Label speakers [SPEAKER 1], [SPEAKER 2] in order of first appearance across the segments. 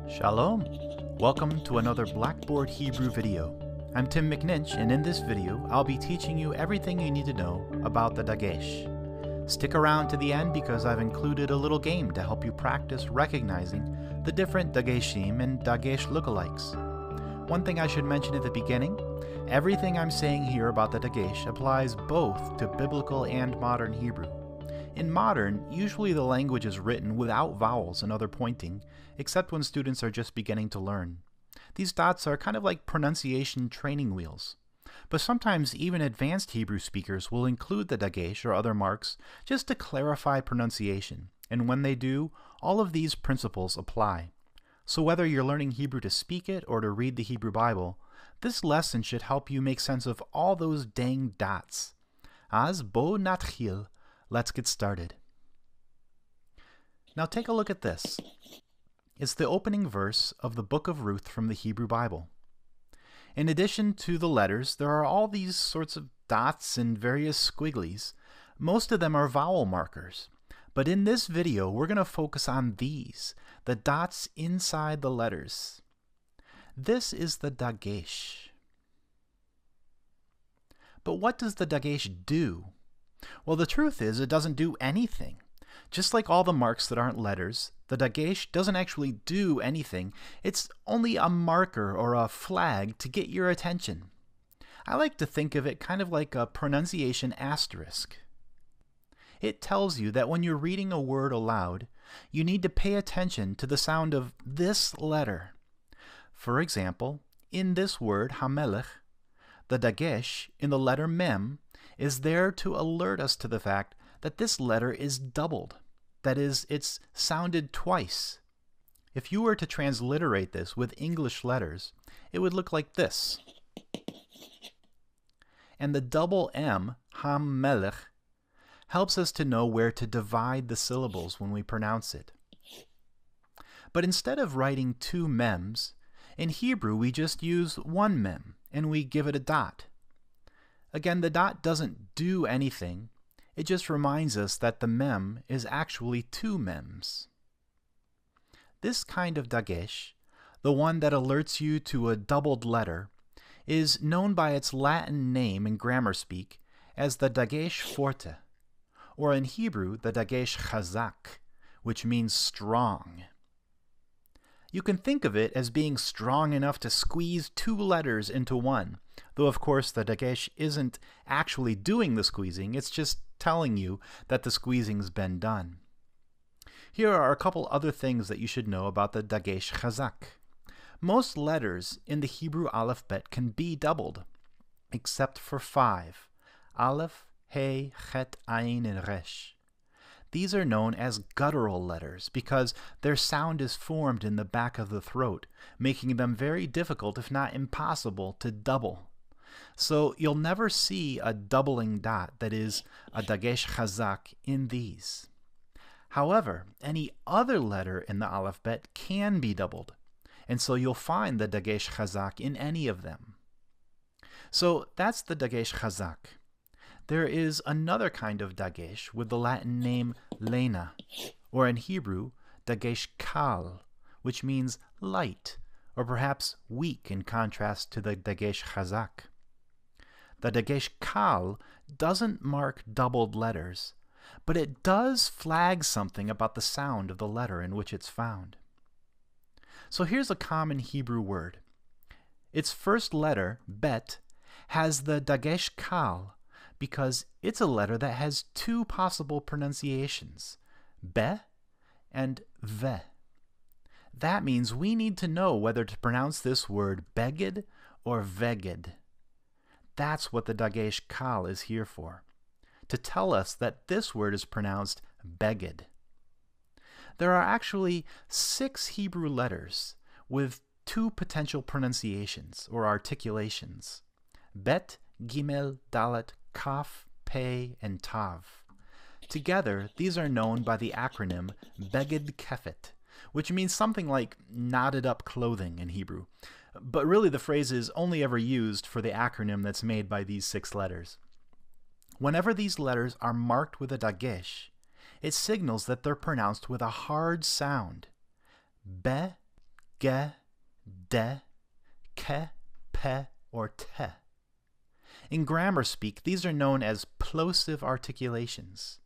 [SPEAKER 1] Shalom! Welcome to another Blackboard Hebrew video. I'm Tim McNinch, and in this video, I'll be teaching you everything you need to know about the Dagesh. Stick around to the end because I've included a little game to help you practice recognizing the different Dageshim and Dagesh lookalikes. One thing I should mention at the beginning, everything I'm saying here about the Dagesh applies both to biblical and modern Hebrew. In modern, usually the language is written without vowels and other pointing, except when students are just beginning to learn. These dots are kind of like pronunciation training wheels. But sometimes even advanced Hebrew speakers will include the Dagesh or other marks just to clarify pronunciation, and when they do, all of these principles apply. So whether you're learning Hebrew to speak it or to read the Hebrew Bible, this lesson should help you make sense of all those dang dots. Az bo natchil. Let's get started. Now take a look at this. It's the opening verse of the book of Ruth from the Hebrew Bible. In addition to the letters, there are all these sorts of dots and various squigglies. Most of them are vowel markers. But in this video, we're going to focus on these, the dots inside the letters. This is the Dagesh. But what does the Dagesh do? Well, the truth is, it doesn't do anything. Just like all the marks that aren't letters, the Dagesh doesn't actually do anything. It's only a marker or a flag to get your attention. I like to think of it kind of like a pronunciation asterisk. It tells you that when you're reading a word aloud, you need to pay attention to the sound of this letter. For example, in this word, hamelech, the Dagesh in the letter mem is there to alert us to the fact that this letter is doubled. That is, it's sounded twice. If you were to transliterate this with English letters, it would look like this. And the double M, hamelech, helps us to know where to divide the syllables when we pronounce it. But instead of writing two mems, in Hebrew we just use one mem, and we give it a dot. Again, the dot doesn't do anything. It just reminds us that the mem is actually two mems. This kind of Dagesh, the one that alerts you to a doubled letter, is known by its Latin name in grammar speak as the Dagesh forte, or in Hebrew, the Dagesh chazak, which means strong. You can think of it as being strong enough to squeeze two letters into one, though of course the Dagesh isn't actually doing the squeezing, it's just telling you that the squeezing's been done. Here are a couple other things that you should know about the Dagesh chazak. Most letters in the Hebrew alphabet can be doubled, except for 5, Aleph, He, Chet, Ayin, and Resh. These are known as guttural letters because their sound is formed in the back of the throat, making them very difficult, if not impossible, to double. So you'll never see a doubling dot, that is, a Dagesh chazak, in these. However, any other letter in the alphabet can be doubled, and so you'll find the Dagesh chazak in any of them. So that's the Dagesh chazak. There is another kind of Dagesh with the Latin name lena, or in Hebrew, Dagesh kal, which means light, or perhaps weak in contrast to the Dagesh chazak. The Dagesh kal doesn't mark doubled letters, but it does flag something about the sound of the letter in which it's found. So here's a common Hebrew word. Its first letter, bet, has the Dagesh kal, because it's a letter that has two possible pronunciations, be and ve. That means we need to know whether to pronounce this word beged or veged. That's what the Dagesh kal is here for, to tell us that this word is pronounced beged. There are actually 6 Hebrew letters with 2 potential pronunciations or articulations, bet, gimel, dalet, Kaf, Pei, and Tav. Together, these are known by the acronym Beged Kefet, which means something like knotted up clothing in Hebrew. But really the phrase is only ever used for the acronym that's made by these 6 letters. Whenever these letters are marked with a Dagesh, it signals that they're pronounced with a hard sound. Be ge, de, ke, pe, or te. In grammar speak, these are known as plosive articulations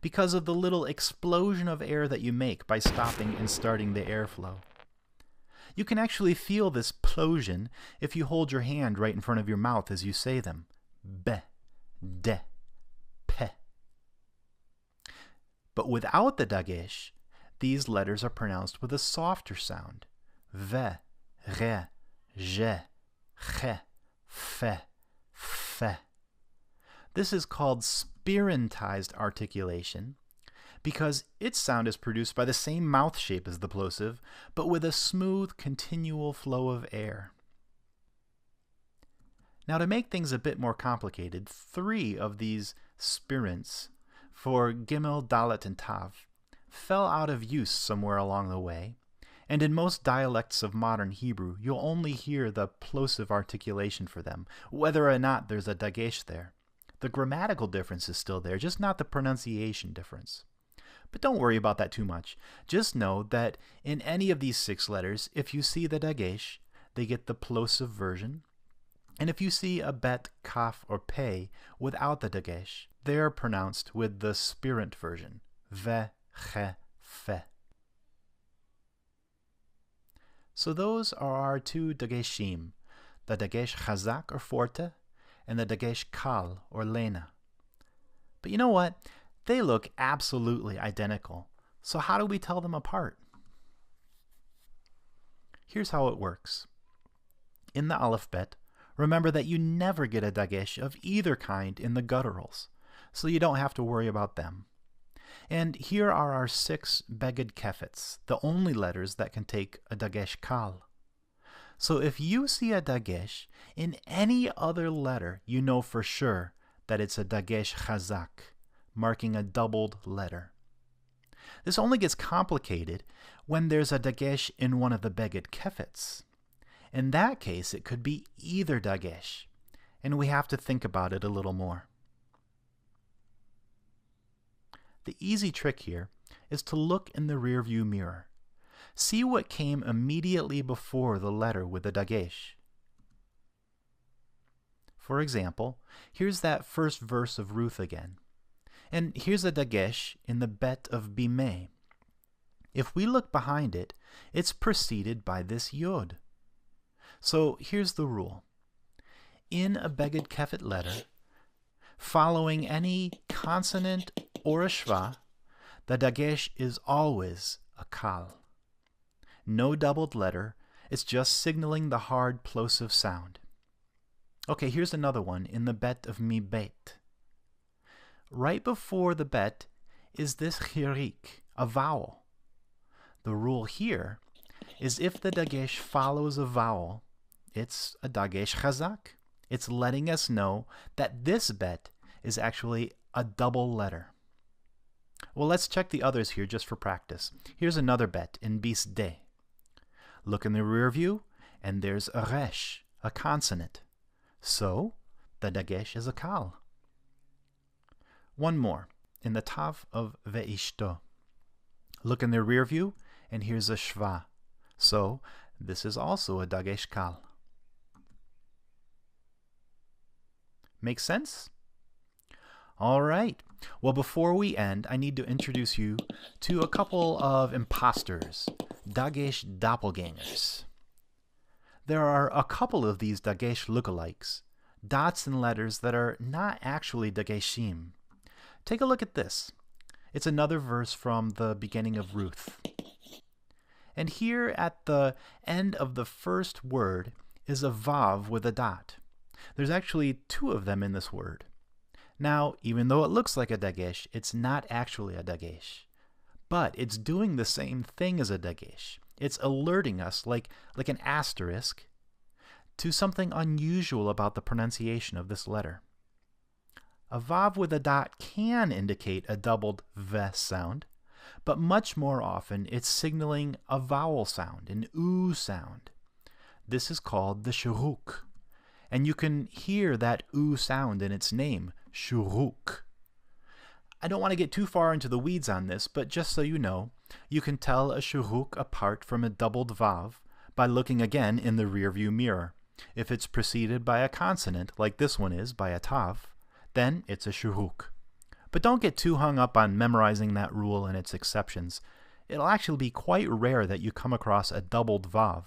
[SPEAKER 1] because of the little explosion of air that you make by stopping and starting the airflow. You can actually feel this plosion if you hold your hand right in front of your mouth as you say them. Be, de, pe. But without the Dagesh, these letters are pronounced with a softer sound. Ve, re, je, che, fe, fe. This is called spirantized articulation because its sound is produced by the same mouth shape as the plosive, but with a smooth, continual flow of air. Now, to make things a bit more complicated, 3 of these spirants for Gimel, Dalet, and Tav fell out of use somewhere along the way, and in most dialects of modern Hebrew, you'll only hear the plosive articulation for them, whether or not there's a Dagesh there. The grammatical difference is still there, just not the pronunciation difference. But don't worry about that too much. Just know that in any of these 6 letters, if you see the Dagesh, they get the plosive version. And if you see a bet, kaf, or pe without the Dagesh, they are pronounced with the spirant version, ve, che, fe. So those are our 2 Dageshim, the Dagesh chazak or forte, and the Dagesh kal or lena. But you know what? They look absolutely identical. So how do we tell them apart? Here's how it works. In the alphabet, remember that you never get a Dagesh of either kind in the gutturals, so you don't have to worry about them. And here are our 6 beged kefets, the only letters that can take a Dagesh kal. So if you see a Dagesh in any other letter, you know for sure that it's a Dagesh chazak, marking a doubled letter. This only gets complicated when there's a Dagesh in one of the beged kefets. In that case, it could be either Dagesh, and we have to think about it a little more. The easy trick here is to look in the rearview mirror. See what came immediately before the letter with the Dagesh. For example, here's that first verse of Ruth again. And here's a Dagesh in the bet of Bimei. If we look behind it, it's preceded by this Yod. So here's the rule. In a beged kefet letter, following any consonant or a shva, the Dagesh is always a kal. No doubled letter, it's just signaling the hard plosive sound. Okay, here's another one in the bet of mi bet. Right before the bet is this chirik, a vowel. The rule here is if the Dagesh follows a vowel, it's a Dagesh chazak. It's letting us know that this bet is actually a double letter. Well, let's check the others here just for practice. Here's another bet in bis de. Look in the rear view, and there's a resh, a consonant. So, the Dagesh is a kal. One more, in the tav of ve'ishto. Look in the rear view, and here's a shva. So, this is also a Dagesh kal. Make sense? All right. Well, before we end, I need to introduce you to a couple of imposters, Dagesh doppelgangers. There are a couple of these Dagesh lookalikes, dots and letters that are not actually Dageshim. Take a look at this. It's another verse from the beginning of Ruth. And here at the end of the first word is a vav with a dot. There's actually 2 of them in this word. Now, even though it looks like a Dagesh, it's not actually a Dagesh. But it's doing the same thing as a Dagesh. It's alerting us, like an asterisk, to something unusual about the pronunciation of this letter. A vav with a dot can indicate a doubled v sound, but much more often it's signaling a vowel sound, an oo sound. This is called the shuruk, and you can hear that oo sound in its name, shuruk. I don't want to get too far into the weeds on this, but just so you know, You can tell a shuruk apart from a doubled vav by looking again in the rearview mirror. If it's preceded by a consonant, like this one is by a tav, then it's a shuruk. But don't get too hung up on memorizing that rule and its exceptions. It'll actually be quite rare that you come across a doubled vav,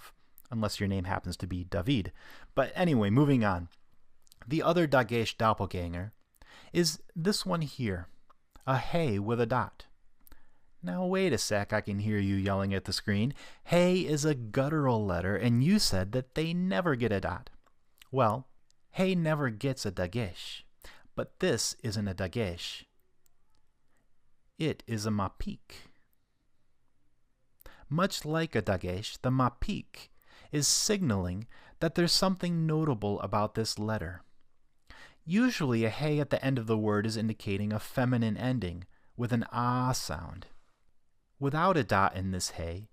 [SPEAKER 1] unless your name happens to be David. But anyway, moving on. The other Dagesh doppelganger is this one here, a hey with a dot. Now wait a sec, I can hear you yelling at the screen. Hey is a guttural letter, and you said that they never get a dot. Well, hey never gets a Dagesh, but this isn't a Dagesh. It is a mapik. Much like a Dagesh, the mapik is signaling that there's something notable about this letter. Usually a hey at the end of the word is indicating a feminine ending with an ah sound. Without a dot in this hey,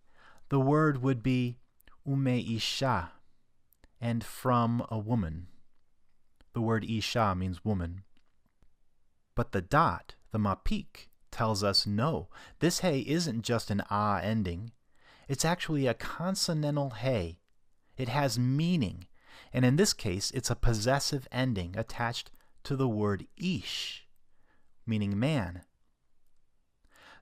[SPEAKER 1] the word would be ume isha, and from a woman. The word isha means woman. But the dot, the mapik, tells us no, this hey isn't just an ah ending. It's actually a consonantal hey. It has meaning, and in this case it's a possessive ending attached to the word ish, meaning man.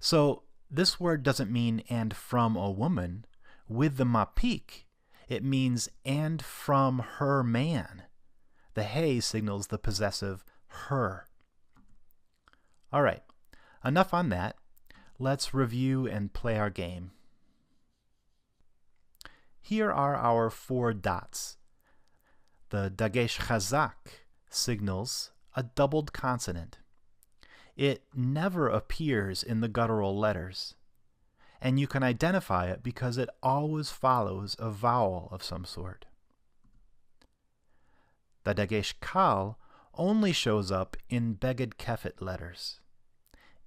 [SPEAKER 1] So this word doesn't mean and from a woman. With the mapik, it means and from her man. The hey signals the possessive her. All right, enough on that. Let's review and play our game. Here are our 4 dots. The Dagesh Chazak signals a doubled consonant. It never appears in the guttural letters, and you can identify it because it always follows a vowel of some sort. The Dagesh Kal only shows up in Beged Kefet letters.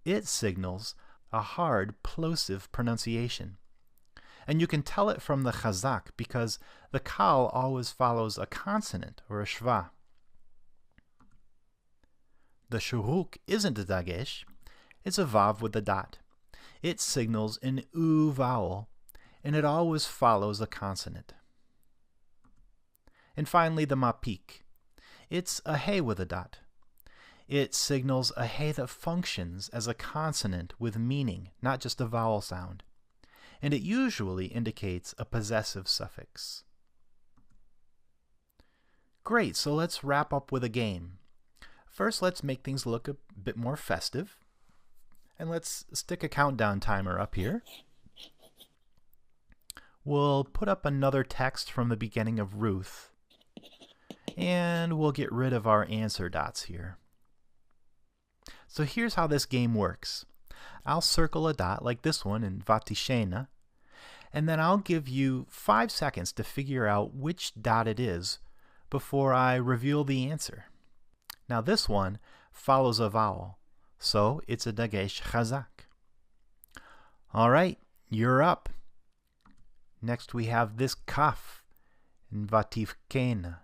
[SPEAKER 1] It signals a hard plosive pronunciation, and you can tell it from the Chazak because the Kal always follows a consonant or a shva. The shuruk isn't a Dagesh, it's a vav with a dot. It signals an u vowel, and it always follows a consonant. And finally, the mapik. It's a hey with a dot. It signals a hey that functions as a consonant with meaning, not just a vowel sound. And it usually indicates a possessive suffix. Great, so let's wrap up with a game. First, let's make things look a bit more festive. And let's stick a countdown timer up here. We'll put up another text from the beginning of Ruth. And we'll get rid of our answer dots here. So here's how this game works. I'll circle a dot like this one in Vatishena, and then I'll give you 5 seconds to figure out which dot it is before I reveal the answer. Now this one follows a vowel, so it's a Dagesh Chazak. All right, you're up. Next we have this kaf in Vativkena.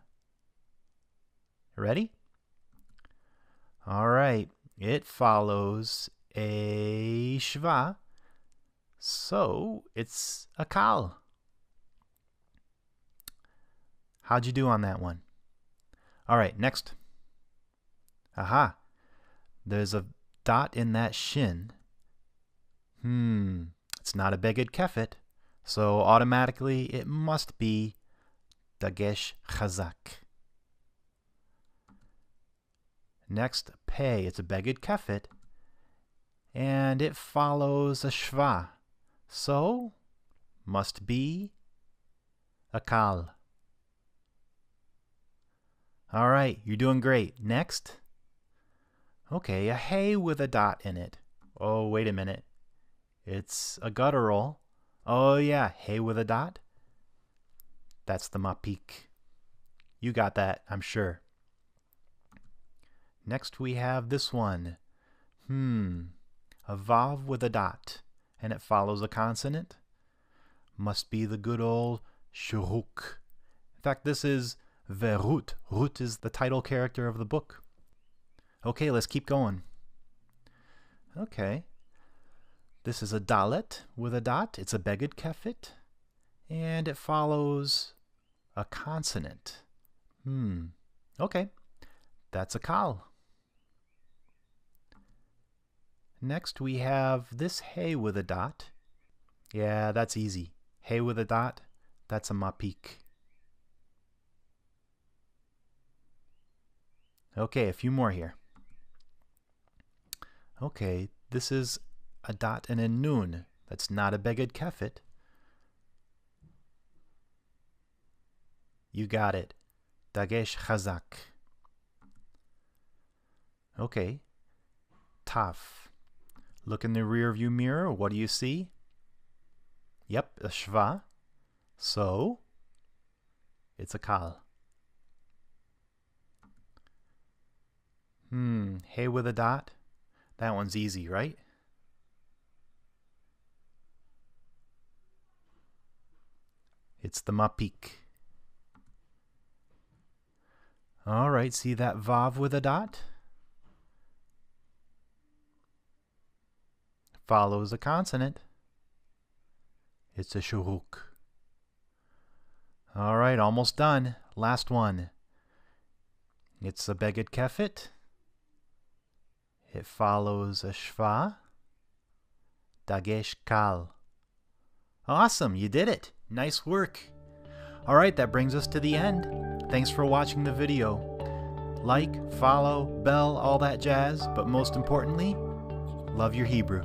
[SPEAKER 1] Ready? All right, it follows a shva, so it's a kal. How'd you do on that one? All right, next. Aha, there's a dot in that shin. It's not a Beged Kefet, so automatically it must be Dagesh Chazak. Next, pei, it's a Beged Kefet, and it follows a shva, so must be a kal. All right, you're doing great. Next. Okay, a hey with a dot in it. Oh, wait a minute. It's a guttural. Oh yeah, hey with a dot. That's the mapik. You got that, I'm sure. Next we have this one. A vav with a dot, and it follows a consonant. Must be the good old shuruk. In fact, this is Verut. Rut is the title character of the book. Okay, let's keep going. Okay. This is a dalet with a dot. It's a beged kefit. And it follows a consonant. Okay. That's a kal. Next we have this hey with a dot. Yeah, that's easy. Hey with a dot, that's a mapik. Okay, a few more here. Okay, this is a dot and a nun. That's not a beged kefit. You got it. Dagesh chazak. Okay. Taf. Look in the rear view mirror. What do you see? Yep, a shva. So, it's a kal. Hey with a dot. That one's easy, right? It's the mapik. All right, see that vav with a dot? Follows a consonant. It's a shuruk. All right, almost done. Last one. It's a beged kefit. It follows a shva. Dagesh kal. Awesome, you did it. Nice work. All right, that brings us to the end. Thanks for watching the video. Like, follow, bell, all that jazz, but most importantly, love your Hebrew.